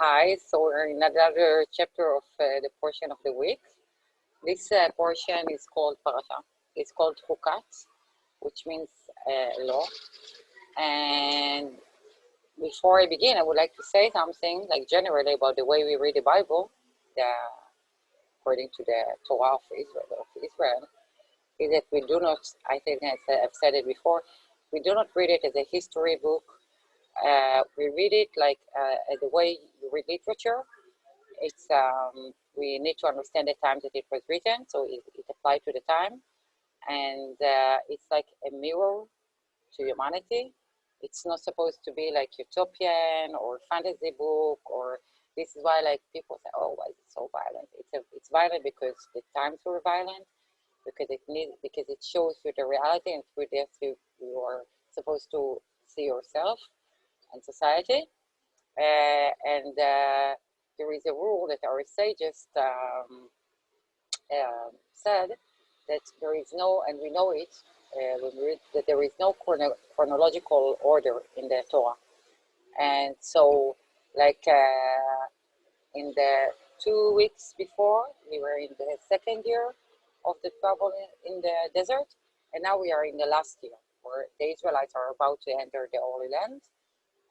Hi, so we're in another chapter of the portion of the week. This portion is called Parasha. It's called Chukat, which means law. And before I begin, I would like to say something like generally about the way we read the Bible, according to the Torah of Israel, is that we do not, I think I've said it before, we do not read it as a history book. We read it like the way you read literature. It's we need to understand the time that it was written, so it applied to the time, and it's like a mirror to humanity. It's not supposed to be like utopian or fantasy book, or this is why like people say, oh, why is it so violent? It's violent because the times were violent, because it shows you the reality, and through this you are supposed to see yourself and society. And there is a rule that our sages said that there is no, and we know it when we read, that there is no chronological order in the Torah. And so, like in the 2 weeks before, we were in the second year of the travel in the desert, and now we are in the last year, where the Israelites are about to enter the Holy Land.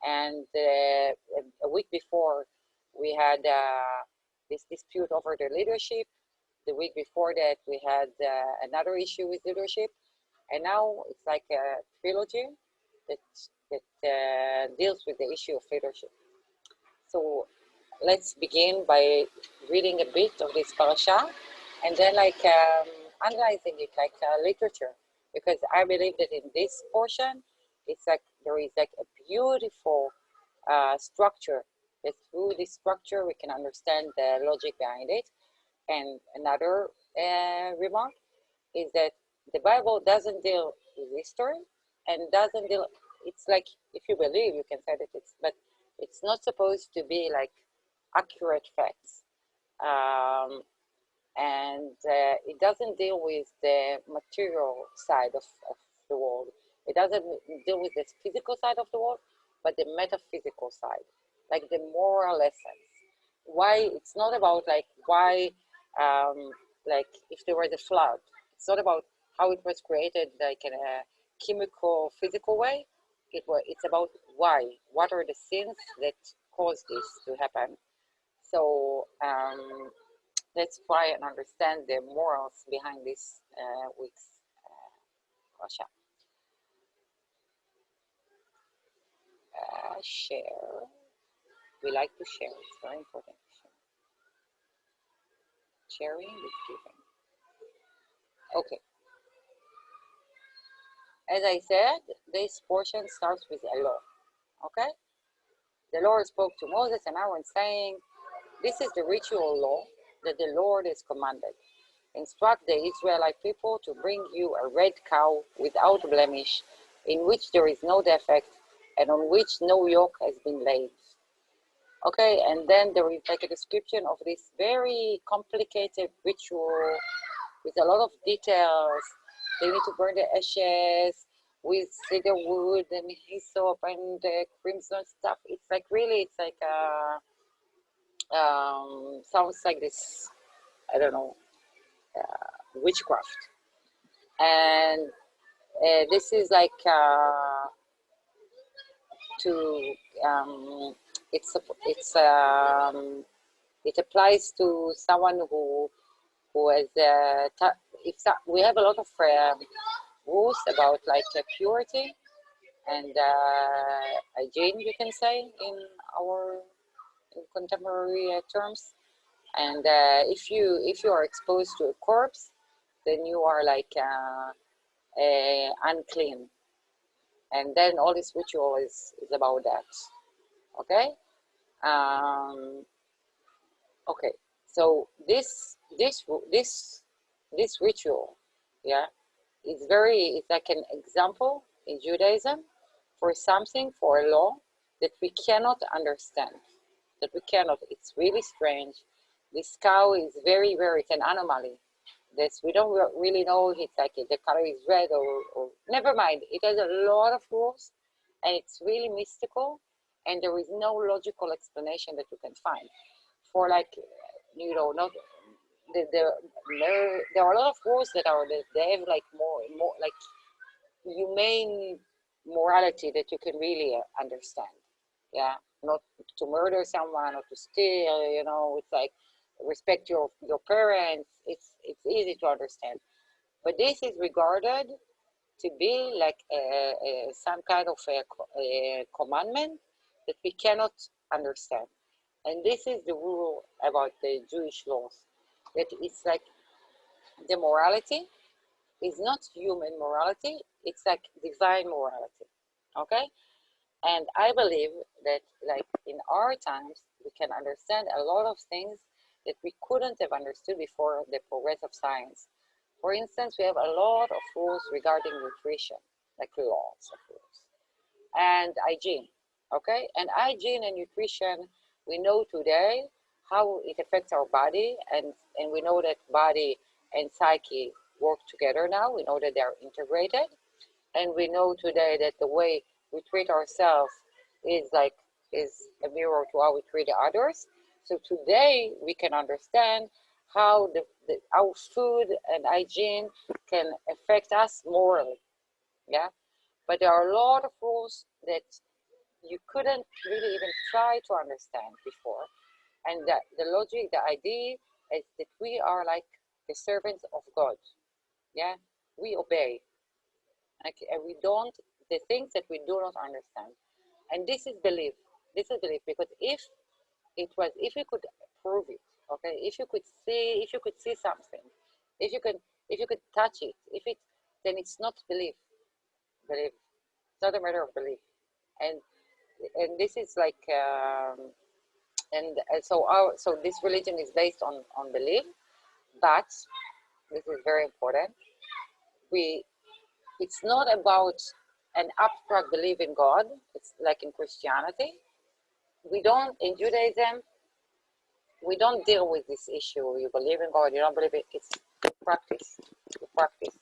And a week before, we had this dispute over the leadership. The week before that, we had another issue with leadership. And now it's like a trilogy that deals with the issue of leadership. So let's begin by reading a bit of this parasha, and then like analyzing it like literature, because I believe that in this portion, it's like there is like a beautiful structure. That through this structure we can understand the logic behind it. And another remark is that the Bible doesn't deal with history and doesn't deal. It's like if you believe, you can say that but it's not supposed to be like accurate facts. And it doesn't deal with the material side of the world. It doesn't deal with the physical side of the world, but the metaphysical side, like the moral lessons. Why it's not about like why, like if there was a flood, it's not about how it was created, like in a chemical, physical way. It's about why. What are the sins that caused this to happen? So let's try and understand the morals behind this week's Russia. Share. We like to share. It's very important. Sharing is giving. Okay. As I said, this portion starts with a law. Okay? The Lord spoke to Moses and Aaron, saying, "This is the ritual law that the Lord has commanded. Instruct the Israelite people to bring you a red cow without blemish, in which there is no defect, and on which no yoke has been laid." Okay, and then there is like a description of this very complicated ritual with a lot of details. They need to burn the ashes with cedar wood and hyssop and crimson stuff. It's like really, it's like sounds like this, I don't know, witchcraft. And this is like to it applies to someone who has we have a lot of rules about like purity and hygiene, you can say, in our contemporary terms. And if you are exposed to a corpse, then you are like unclean. And then all this ritual is about that. Okay. Okay. So this ritual, yeah, it's like an example in Judaism for something, for a law that we cannot understand, it's really strange. This cow is very, it's an anomaly. We don't really know, it's like the color is red or never mind. It has a lot of rules and it's really mystical. and there is no logical explanation that you can find for, like, not there are a lot of rules that they have like more like humane morality that you can really understand. Yeah, not to murder someone or to steal. It's like respect your parents. It's easy to understand, but this is regarded to be like some kind of a commandment that we cannot understand. And this is the rule about the Jewish laws, that it's like the morality is not human morality, it's like divine morality. Okay? And I believe that, like, in our times, we can understand a lot of things that we couldn't have understood before the progress of science. For instance, we have a lot of rules regarding nutrition, like lots of rules, and hygiene. Okay? And hygiene and nutrition, we know today how it affects our body, and we know that body and psyche work together now. We know that they are integrated, and we know today that the way we treat ourselves is a mirror to how we treat others. So today we can understand how our food and hygiene can affect us morally. Yeah, but there are a lot of rules that you couldn't really even try to understand before, and that the logic, the idea is that we are like the servants of God. Yeah, we obey, and we don't, the things that we do not understand. And this is belief. This is belief, because if you could prove it, okay, if you could see something, if you could touch it, then it's not belief. Belief. It's not a matter of belief. And this is like so this religion is based on belief, but this is very important. It's not about an abstract belief in God. It's like in Christianity. We don't, in Judaism, we don't deal with this issue. You believe in God, you don't believe it. It's practice. You practice.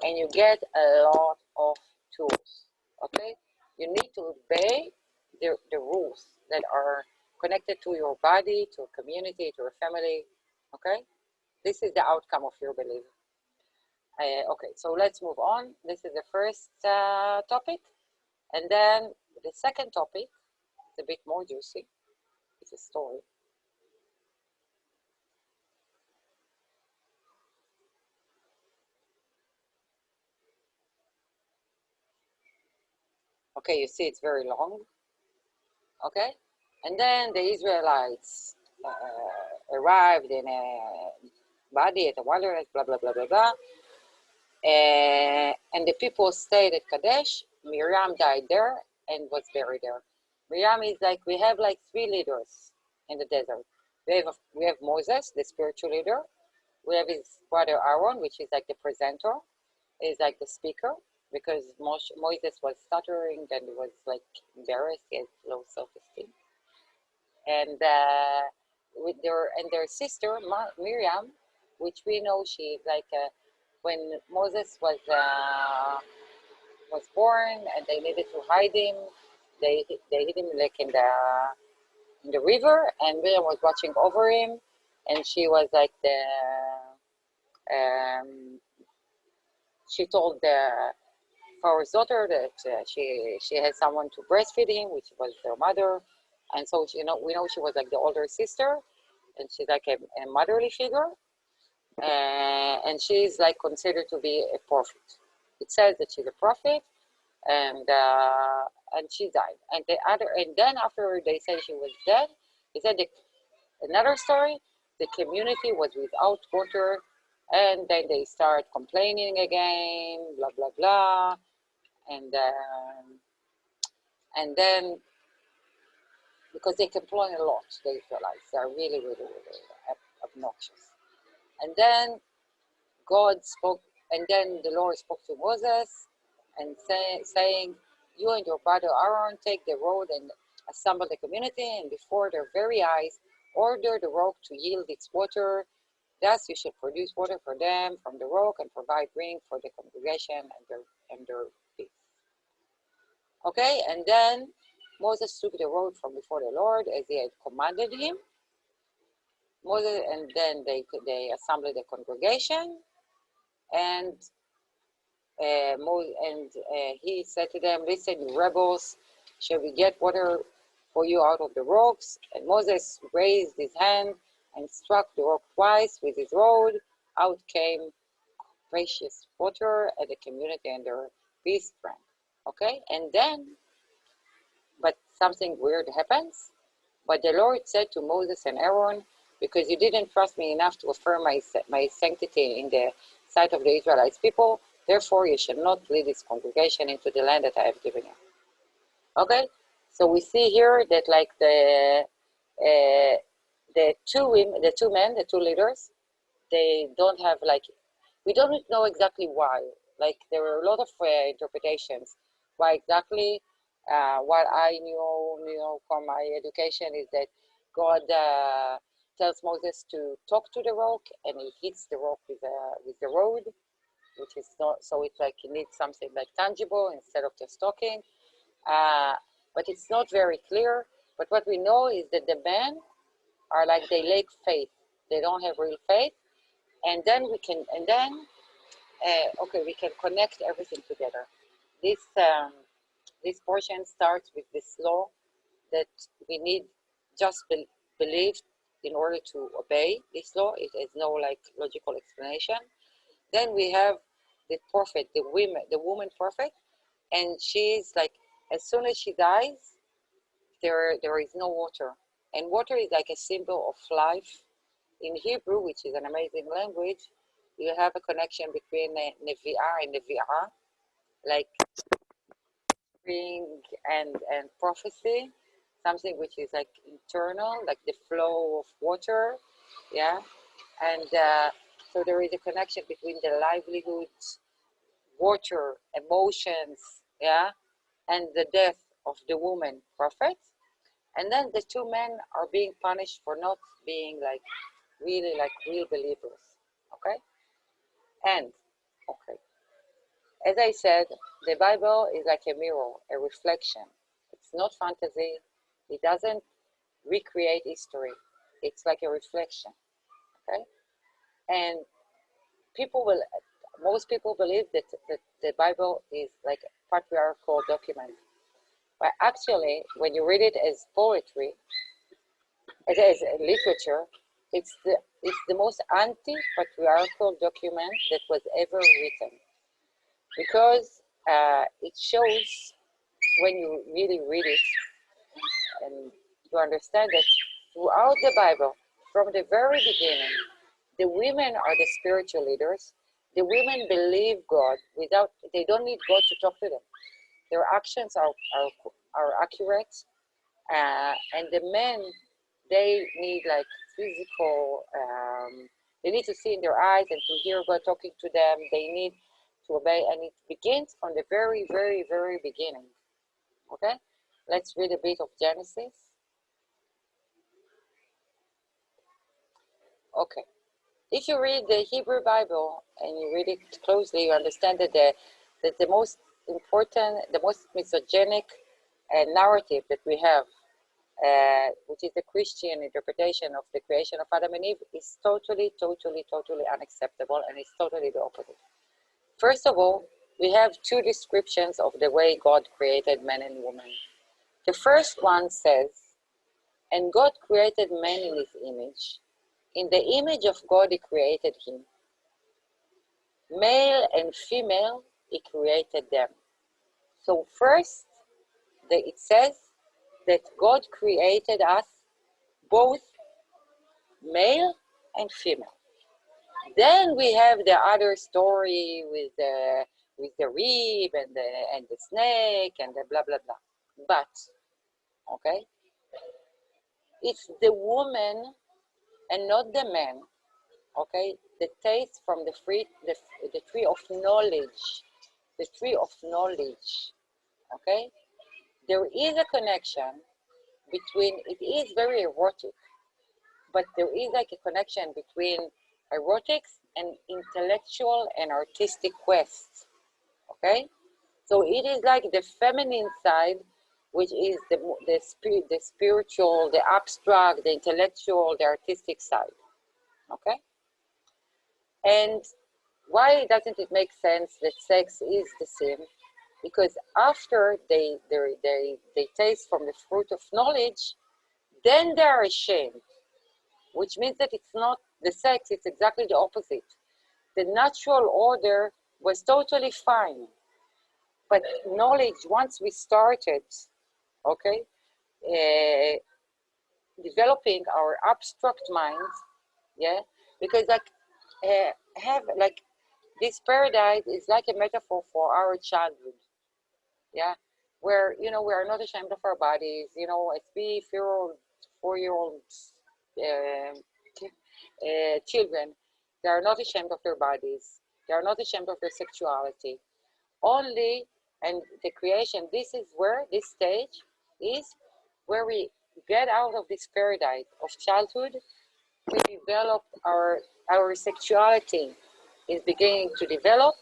And you get a lot of tools. Okay? You need to obey the rules that are connected to your body, to a community, to a family. Okay? This is the outcome of your belief. Okay, so let's move on. This is the first topic. And then the second topic is a bit more juicy. It's a story. Okay, you see it's very long. Okay, and then the Israelites arrived in a body at the wilderness, blah, blah, blah, blah, blah. And the people stayed at Kadesh. Miriam died there and was buried there. Miriam is like, we have like three leaders in the desert. We have Moses, the spiritual leader. We have his brother Aaron, which is like the presenter, is like the speaker, because Moses was stuttering and was like embarrassed, he had low self-esteem. And with their sister Miriam, which we know she like when Moses was born and they needed to hide him, they hid him like in the river, and Miriam was watching over him, and she was like she told Pharaoh's daughter that she had someone to breastfeed him, which was their mother, and so we know she was like the older sister, and she's like a motherly figure, and she's like considered to be a prophet. It says that she's a prophet, and she died. And then after they said she was dead, they said another story. The community was without water, and then they start complaining again, blah blah blah, and then because they complain a lot, the Israelites, they're really, really, really obnoxious. And then God spoke, and then the Lord spoke to Moses and saying, you and your brother Aaron take the road and assemble the community, and before their very eyes order the rock to yield its water. Thus you should produce water for them from the rock and provide drink for the congregation and their peace. Okay, and then Moses took the road from before the Lord as he had commanded him. Moses, and then they assembled the congregation, and he said to them, "Listen, you rebels, shall we get water for you out of the rocks?" And Moses raised his hand and struck the rock twice with his rod. Out came precious water, and the community and their beast drank. Okay, and then, but something weird happens. But the Lord said to Moses and Aaron, "Because you didn't trust me enough to affirm my sanctity in the sight of the Israelites people, therefore you shall not lead this congregation into the land that I have given you." Okay, so we see here that like the two men, the two leaders, they don't have like, we don't know exactly why. Like there are a lot of interpretations why exactly. What I knew from my education is that God tells Moses to talk to the rock, and he hits the rock with the rod, which is not, so it's like you need something like tangible instead of just talking. But it's not very clear. But what we know is that the men are like, they lack faith. They don't have real faith. And then we can connect everything together. This portion starts with this law that we need just believe in order to obey this law. It has no like logical explanation. Then we have the prophet, the woman prophet, and she's like, as soon as she dies, there is no water, and water is like a symbol of life. In Hebrew, which is an amazing language, you have a connection between nevi'ah and nevi'ah, like spring and prophecy, something which is like internal, like the flow of water, yeah. And so there is a connection between the livelihoods, water, emotions, yeah, and the death of the woman prophet. And then the two men are being punished for not being like really like real believers. Okay. And okay, as I said, the Bible is like a mirror, a reflection. It's not fantasy. It doesn't recreate history. It's like a reflection. Okay. And most people believe that the Bible is like a patriarchal document. But actually, when you read it as poetry, as literature, it's the most anti-patriarchal document that was ever written, because it shows, when you really read it, and you understand that throughout the Bible, from the very beginning, the women are the spiritual leaders. The women believe God they don't need God to talk to them. Their actions are accurate, and the men, they need like physical, they need to see in their eyes and to hear God talking to them. They need to obey, and it begins from the very, very, very beginning. Okay, let's read a bit of Genesis. Okay, if you read the Hebrew Bible and you read it closely, you understand that the most important, the most misogynic narrative that we have, which is the Christian interpretation of the creation of Adam and Eve, is totally, totally, totally unacceptable, and it's totally the opposite. First of all, we have two descriptions of the way God created man and woman. The first one says, "And God created man in his image. In the image of God he created him. Male and female he created them." So first, it says that God created us both male and female. Then we have the other story with the rib and the snake and the blah blah blah. But okay, it's the woman and not the man. Okay, the taste from the tree of knowledge, the tree of knowledge. Okay, there is a connection between. It is very erotic, but there is like a connection between erotics and intellectual and artistic quest. Okay, so it is like the feminine side which is the spiritual, the abstract, the intellectual, the artistic side. Okay? And why doesn't it make sense that sex is the sin? Because after they taste from the fruit of knowledge, then they are ashamed, which means that it's not the sex, it's exactly the opposite. The natural order was totally fine. But knowledge, once we started, okay, developing our abstract minds, yeah, because have like this paradise is like a metaphor for our childhood, yeah, where we are not ashamed of our bodies, as 4-year-old children, they are not ashamed of their bodies, they are not ashamed of their sexuality. Only, and the creation, this stage is where we get out of this paradise of childhood. We develop our sexuality is beginning to develop,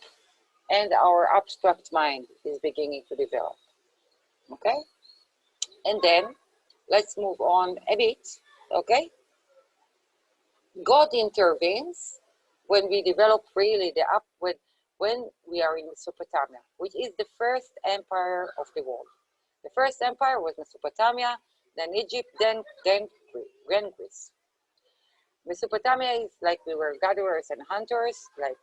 and our abstract mind is beginning to develop. Okay? And then let's move on a bit. Okay? God intervenes when we develop really when we are in Mesopotamia, which is the first empire of the world. The first empire was Mesopotamia, then Egypt, then Greece. Mesopotamia is like we were gatherers and hunters, like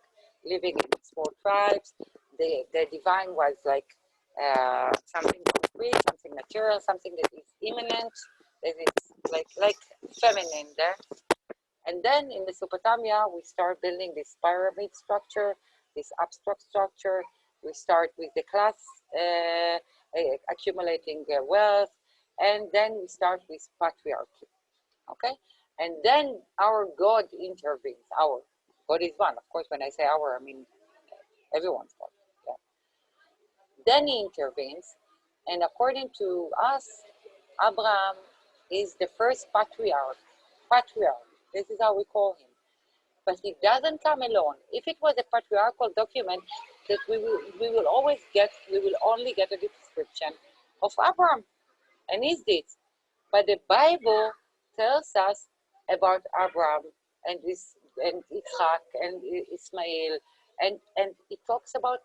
living in small tribes. The divine was like something concrete, something material, something that is imminent, that is like feminine there. And then in Mesopotamia, we start building this pyramid structure, this abstract structure. We start with the class accumulating wealth, and then we start with patriarchy. Okay? And then our God intervenes. Our God is one. Of course, when I say our, I mean everyone's God. Yeah. Then he intervenes, and according to us, Abraham is the first patriarch. This is how we call him. But he doesn't come alone. If it was a patriarchal document, that we will only get a description of Abraham and his deeds. But the Bible tells us about Abraham and Isaac and Ismail, and it talks about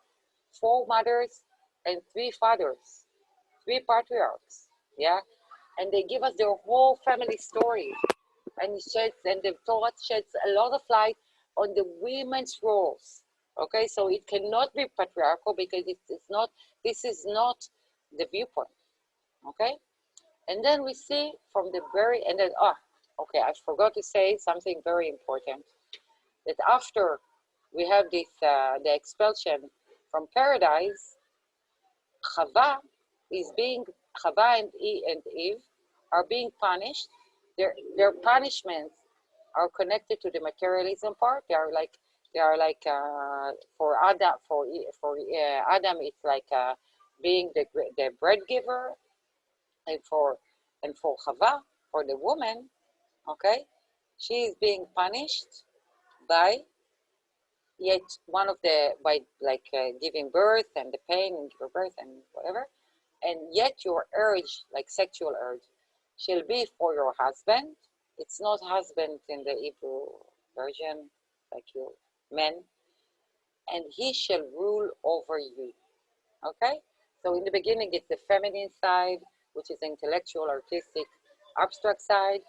4 mothers and 3 fathers, 3 patriarchs, yeah, and they give us their whole family story, and the Torah sheds a lot of light on the women's roles. Okay, so it cannot be patriarchal because this is not the viewpoint. Okay. And then we see from the okay, I forgot to say something very important, that after we have this, the expulsion from paradise, Chava and Eve are being punished. Their punishments are connected to the materialism part. They are like for Adam, Adam, it's like being the bread giver. And for Chava, for the woman, okay, she is being punished by giving birth and the pain and giving birth and whatever, and yet your urge, like sexual urge, shall be for your husband. It's not husband in the Hebrew version, like your men, and he shall rule over you. Okay, so in the beginning it's the feminine side, which is intellectual, artistic, abstract side.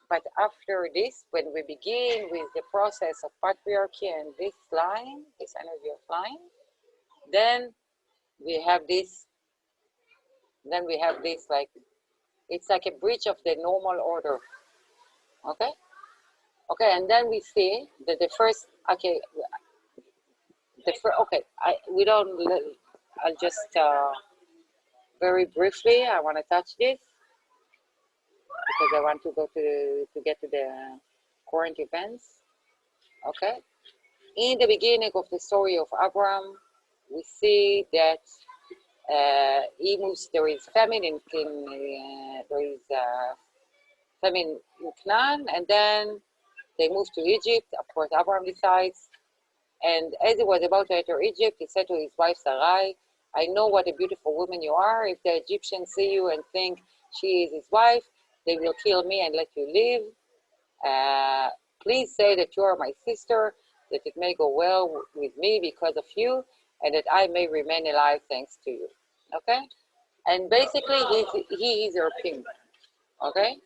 But after this, when we begin with the process of patriarchy and this energy of line, then we have this, like, it's like a breach of the normal order. Okay? Okay, and then we see that I'll just, very briefly, I want to touch this, because I want to go to get to the current events. Okay, in the beginning of the story of Abraham, we see that there is famine in Canaan, and then they moved to Egypt. Of course, Abraham decides, and as he was about to enter Egypt, he said to his wife Sarai, I know what a beautiful woman you are. If the Egyptians see you and think she is his wife, they will kill me and let you live. Please say that you are my sister, that it may go well with me because of you, and that I may remain alive thanks to you. Okay? And basically, he is your king. Okay?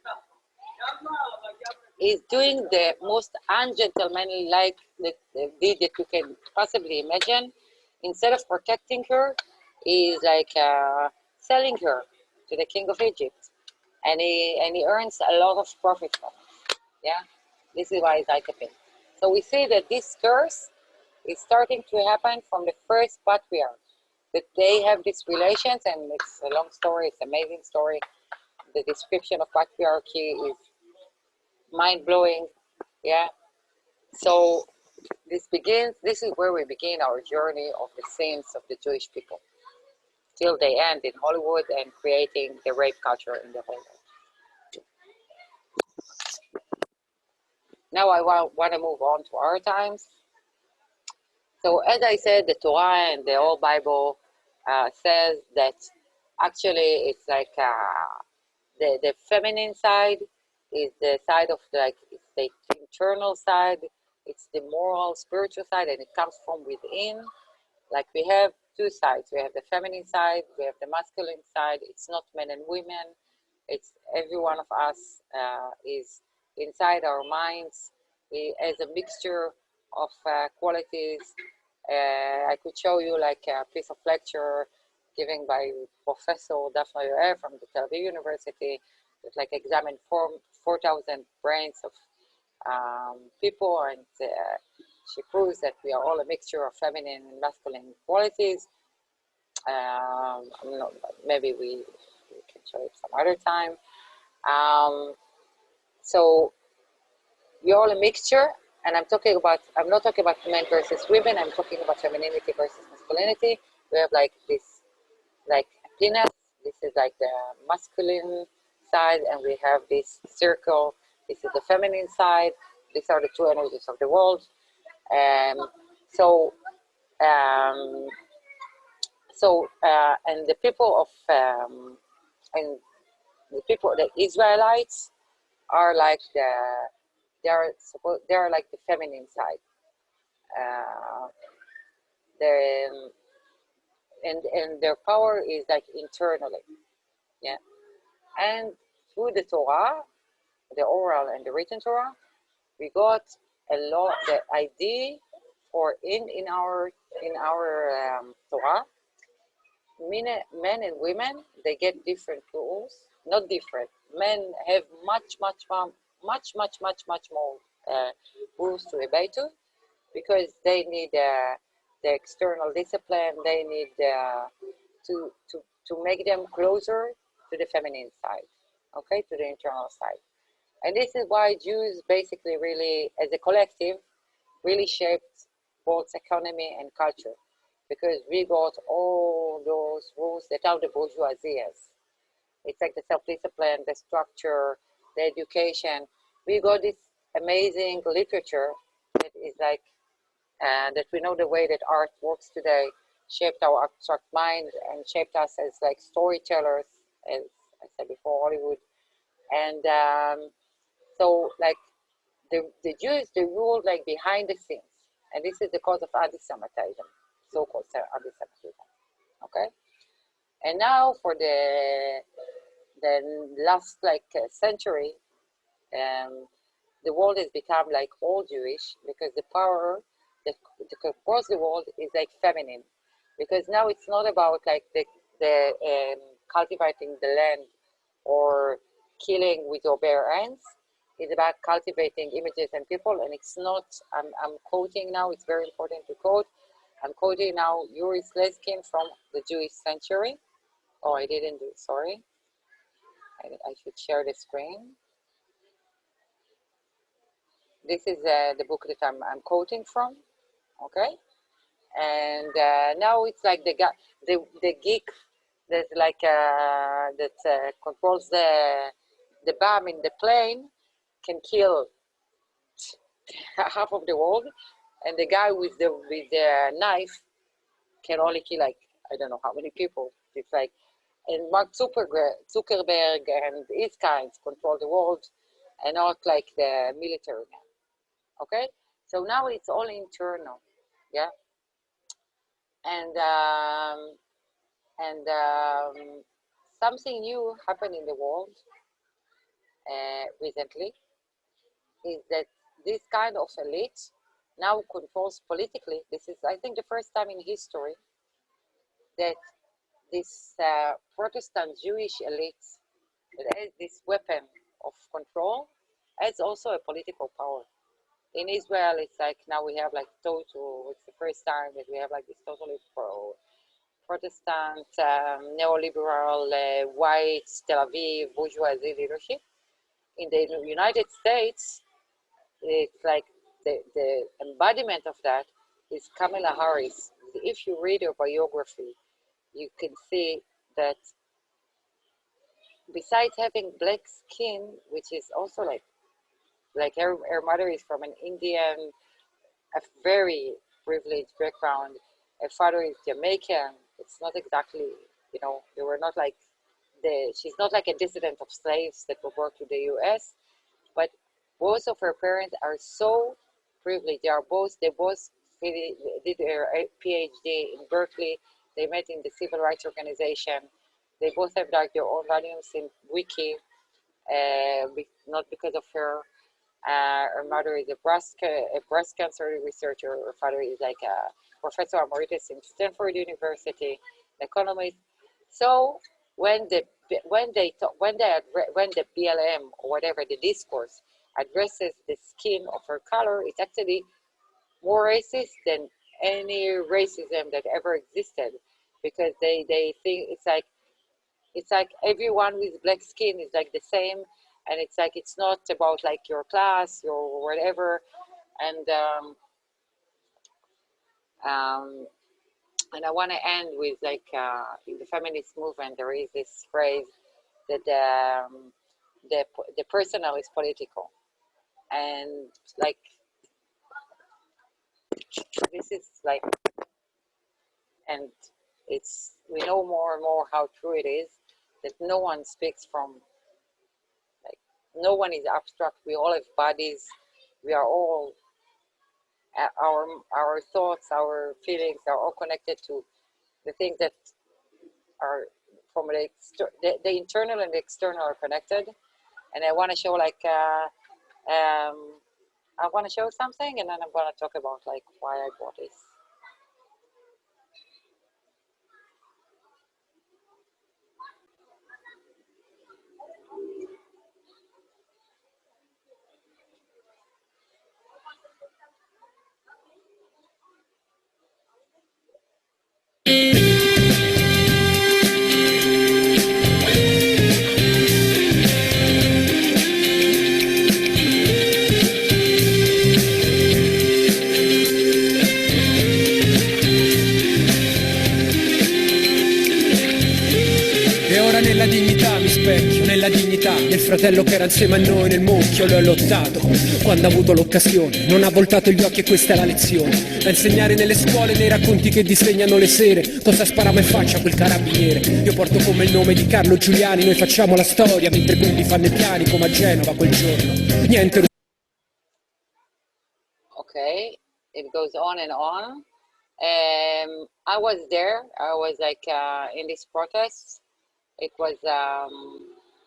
He's doing the most ungentlemanly like deed that you can possibly imagine. Instead of protecting her, he's like selling her to the king of Egypt, and he earns a lot of profit from it. Yeah, this is why it's like a pin. So we see that this curse is starting to happen from the first patriarch. That they have these relations, and it's a long story. It's an amazing story. The description of patriarchy is mind-blowing. Yeah, so this is where we begin our journey of the sins of the Jewish people till they end in Hollywood and creating the rape culture in the whole world. Now I want to move on to our times. So as I said, the Torah and the old Bible says that actually it's like the feminine side is the side of it's the internal side, it's the moral, spiritual side, and it comes from within. Like we have two sides. We have the feminine side, we have the masculine side. It's not men and women. It's every one of us is inside our minds as a mixture of qualities. I could show you like a piece of lecture given by Professor Daphne Yoav from the Tel Aviv University that like examined 4,000 brains of people, and she proves that we are all a mixture of feminine and masculine qualities. Maybe we can show it some other time. So we're all a mixture, and I'm not talking about men versus women. I'm talking about femininity versus masculinity. We have like this, like penis. This is like the masculine side, and we have this circle. This is the feminine side. These are the two energies of the world. And the people of the Israelites are like they are like the feminine side. And their power is like internally, yeah. And through the Torah, the oral and the written Torah, we got a lot the idea for in our Torah. Men and women, they get different rules. Not different. Men have much more rules to obey to, because they need the external discipline. They need to make them closer to the feminine side, okay, to the internal side. And this is why Jews basically really, as a collective, really shaped both economy and culture, because we got all those rules that are the bourgeoisie has. It's like the self-discipline, the structure, the education. We got this amazing literature that is like, that we know the way that art works today, shaped our abstract mind and shaped us as like storytellers, as I said before, Hollywood. And so like the Jews, they ruled like behind the scenes. And this is the cause of anti-Semitism, so-called anti-Semitism, okay? And now for the last like century, the world has become like all Jewish, because the power that across the world is like feminine, because now it's not about like the cultivating the land or killing with your bare hands. It's about cultivating images and people, and it's not. I'm quoting now. It's very important to quote. I'm quoting now Yuri Slezkin from the Jewish Century. Oh, I didn't do it. Sorry. I should share the screen. This is the book that I'm quoting from. Okay, and now it's like the geek that like that controls the bomb in the plane can kill half of the world, and the guy with the knife can only kill like I don't know how many people. It's like, and Mark Zuckerberg and his kinds control the world, and not like the military man. Okay, so now it's all internal, yeah, and something new happened in the world recently is that this kind of elite now controls politically. This is, I think, the first time in history that this Protestant Jewish elite that has this weapon of control has also a political power. In Israel, it's like now we have like total, it's the first time that we have like this totally Protestant, neoliberal, white, Tel Aviv, bourgeoisie leadership. In the United States, it's like the embodiment of that is Kamala Harris. If you read her biography, you can see that besides having black skin, which is also like her mother is from an Indian, a very privileged background. Her father is Jamaican. It's not exactly, they were not like she's not like a descendant of slaves that were brought to the U.S., but both of her parents are so privileged. They both did their PhD in Berkeley. They met in the civil rights organization. They both have like their own volumes in Wiki, not because of her. Her mother is a breast cancer researcher. Her father is like a professor emeritus in Stanford University, economist. So when the BLM or whatever the discourse addresses the skin of her color, it's actually more racist than any racism that ever existed, because they think it's like everyone with black skin is like the same, and it's like it's not about like your class or whatever, and and I want to end with like in the feminist movement there is this phrase that the personal is political, and like this is like, and it's, we know more and more how true it is that no one speaks from, like, no one is abstract. We all have bodies. We are all our thoughts, our feelings are all connected to the things that are from the internal and the external are connected. And I want to show like I want to show something, and then I'm going to talk about like why I bought this. E ora nella dignità mi specchio, nella dignità del fratello che era insieme a noi nel mucchio. Lo ho lottato quando ha avuto l'occasione, non ha voltato gli occhi e questa è la lezione. Da insegnare nelle scuole, nei racconti che disegnano le sere, cosa sparava in faccia quel carabiniere. Io porto come il nome di Carlo Giuliani, noi facciamo la storia mentre quelli fanno i piani come a Genova quel giorno. Niente. Okay, it goes on and on. I was there. I was like in these protests. It was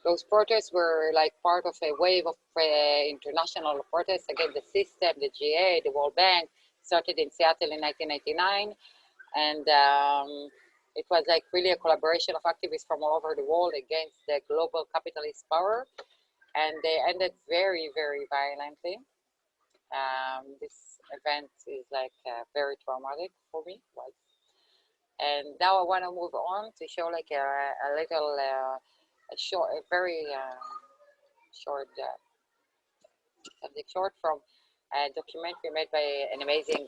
those protests were like part of a wave of international protests against the system, the GA, the World Bank. Started in Seattle in 1999, and it was like really a collaboration of activists from all over the world against the global capitalist power, and they ended very, very violently. This event is like very traumatic for me. And now I want to move on to show like a little, a very short, something short from a documentary made by an amazing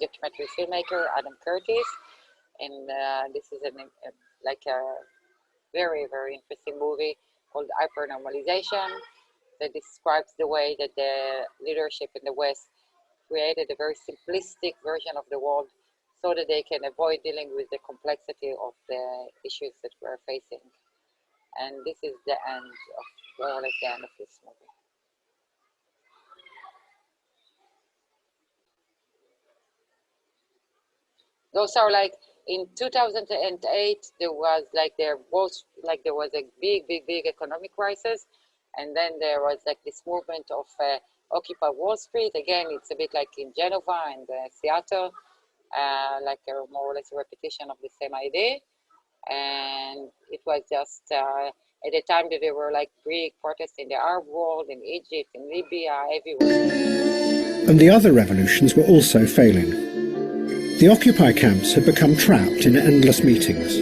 documentary filmmaker, Adam Curtis. And this is like a very, very interesting movie called Hypernormalization that describes the way that the leadership in the West created a very simplistic version of the world so that they can avoid dealing with the complexity of the issues that we're facing. And this is the end of, more or less the end of this movie. Those are like in 2008 there was a big economic crisis, and then there was like this movement of Occupy Wall Street. Again, it's a bit like in Geneva and Seattle, like more or less a repetition of the same idea. And it was just at the time that there were like big protests in the Arab world, in Egypt, in Libya, everywhere. And the other revolutions were also failing. The Occupy camps had become trapped in endless meetings,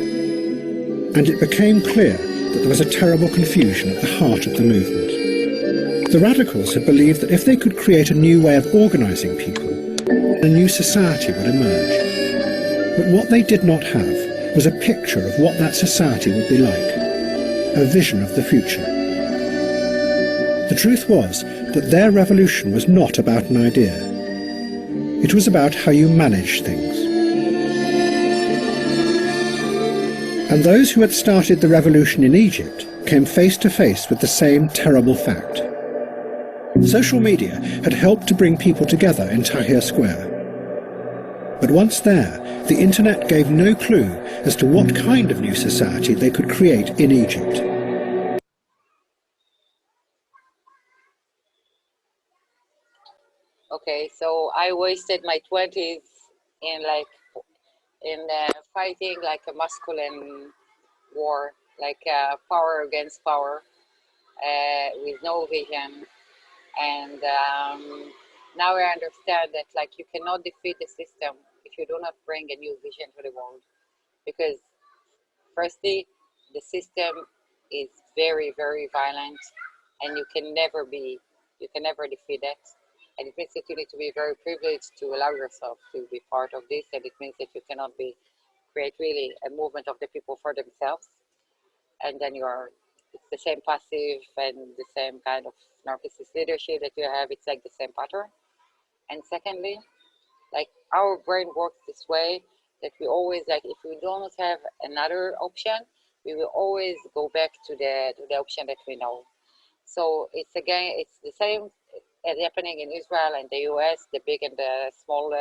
and it became clear that there was a terrible confusion at the heart of the movement. The radicals had believed that if they could create a new way of organising people, a new society would emerge. But what they did not have was a picture of what that society would be like, a vision of the future. The truth was that their revolution was not about an idea. It was about how you manage things. And those who had started the revolution in Egypt came face to face with the same terrible fact. Social media had helped to bring people together in Tahrir Square. But once there, the internet gave no clue as to what kind of new society they could create in Egypt. Okay, so I wasted my 20s in fighting like a masculine war, like power against power, with no vision. And now I understand that like you cannot defeat the system if you do not bring a new vision to the world, because firstly, the system is very, very violent, and you can never defeat it. And it means that you need to be very privileged to allow yourself to be part of this, and it means that you cannot create really a movement of the people for themselves. And then it's the same passive and the same kind of narcissist leadership that you have. It's like the same pattern. And secondly, like our brain works this way that we always, like, if we don't have another option, we will always go back to the option that we know. So it's the same happening in Israel and the US, the big and the small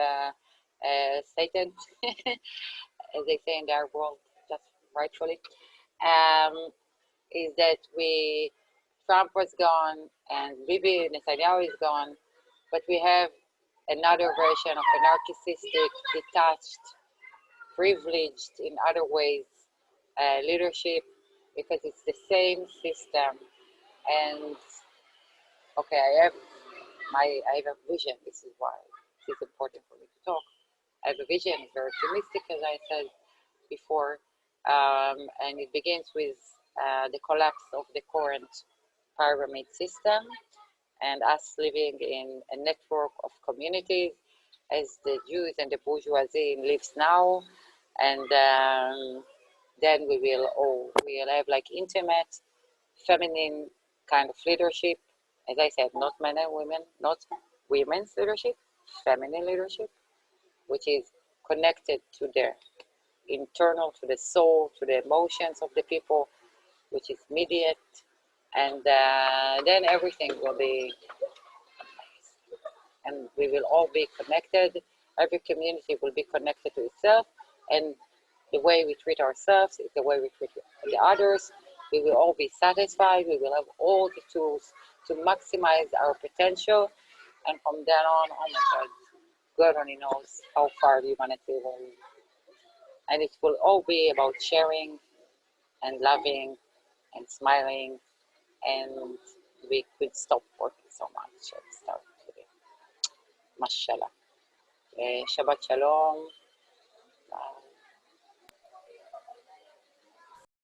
Satan, as they say in their world, just rightfully, is that Trump was gone and Bibi Netanyahu is gone, but we have another version of a narcissistic, detached, privileged in other ways leadership, because it's the same system. And okay, I have a vision. This is why it is important for me to talk. I have a vision, very optimistic, as I said before, and it begins with the collapse of the current pyramid system and us living in a network of communities as the Jews and the bourgeoisie lives now. And then we'll have like intimate, feminine kind of leadership. As I said, not men and women, not women's leadership, feminine leadership, which is connected to the internal, to the soul, to the emotions of the people, which is immediate. And then everything will be, and we will all be connected. Every community will be connected to itself, and the way we treat ourselves is the way we treat the others. We will all be satisfied. We will have all the tools to maximize our potential, and from then on, oh my God, God only knows how far humanity will. And it will all be about sharing and loving and smiling, and we could stop working so much and start today. Mashallah. Shabbat Shalom.